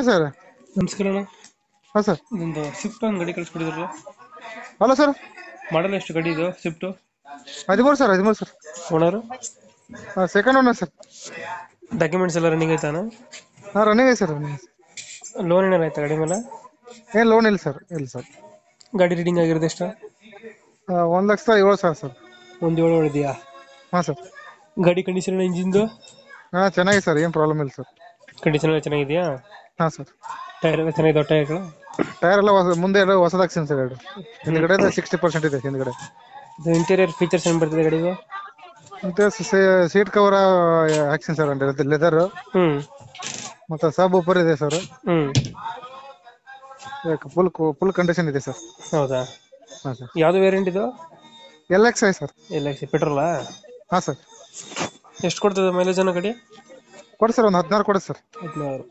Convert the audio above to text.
Sir. ನಮಸ್ಕಾರ ಅಣ್ಣ. ಹಾಂ ಸರ್. ಇದೊಂದು ಸ್ವಿಫ್ಟ್ ಒಂದು ಗಾಡಿ ಕಳಿಸ್ಕೊಡಿದ್ರಲ್ಲ, ಹಲೋ ಸರ್. ಮಾಡಲ್ ಎಷ್ಟು ಗಾಡಿ ಇದು Swift? 13 sir. Owner? Second owner sir. Documents ಎಲ್ಲ ರನ್ನಿಂಗ್ ಐತಾನ? ಹಾಂ ರನ್ನಿಂಗ್ ಐತೆ ಸರ್, ರನ್ನಿಂಗ್. ಲೋನ್ ಏನಾರು ಆಯ್ತಾ ಗಾಡಿ ಮೇಲೆ? ಏನು ಲೋನ್ ಇಲ್ಲ ಸರ್, ಇಲ್ಲ ಸರ್. ಗಾಡಿ ರೀಡಿಂಗ್ ಆಗಿರೋದು ಎಷ್ಟು? 1,07,000 ಸರ್. ಒಂದು 7 ಹೊಡಿದೆಯಾ? ಹಾಂ ಸರ್. ಗಾಡಿ ಕಂಡೀಷನ್ ಇಂಜಿನ್ದು? ಹಾಂ ಚೆನ್ನಾಗಿದೆ ಸರ್, ಏನು ಪ್ರಾಬ್ಲಮ್ ಇಲ್ಲ ಸರ್. ಕಂಡೀಷನ್ ಎಲ್ಲ ಚೆನ್ನಾಗಿದೆಯಾ? ಹಾಂ ಸರ್. ಟೈರ್ ಎಲ್ಲ ಚೆನ್ನಾಗಿದೆ, ಟೈರ್ಗಳು? ಟೈರ್ ಎಲ್ಲ ಮುಂದೆ ಎಲ್ಲ ಹೊಸದಾಗ್ತೀನಿ ಸರ್. ಹಿಂದ್ಗಡೆ 60% ಇದೆ ಹಿಂದ್ಗಡೆ. ಇದು ಇಂಟೀರಿಯರ್ ಫೀಚರ್ಸ್ ಏನು ಬರ್ತದೆ ಗಾಡಿದು? ಮತ್ತೆ ಸೀಟ್ ಕವರ್ ಹಾಕ್ಸಿನಿ ಸರ್, ಲೆದರ್. ಮತ್ತೆ ಸಬ್ ಊಪರ್ ಇದೆ ಸರ್. ಫುಲ್ ಕಂಡೀಷನ್ ಇದೆ ಸರ್. ಹೌದಾ? ಹಾಂ ಸರ್. ಯಾವುದು ವೇರಿಯಂಟ್ ಇದು? LXi sir. LXi ಪೆಟ್ರೋಲಾ? ಹಾಂ ಸರ್. ಎಷ್ಟು ಕೊಡ್ತದೆ ಮೈಲೇಜ್ ಅನ್ನೋ ಗಾಡಿ? ಕೊಡಿ ಸರ್, ಒಂದು 16 ಕೊಡಿ ಸರ್. 16.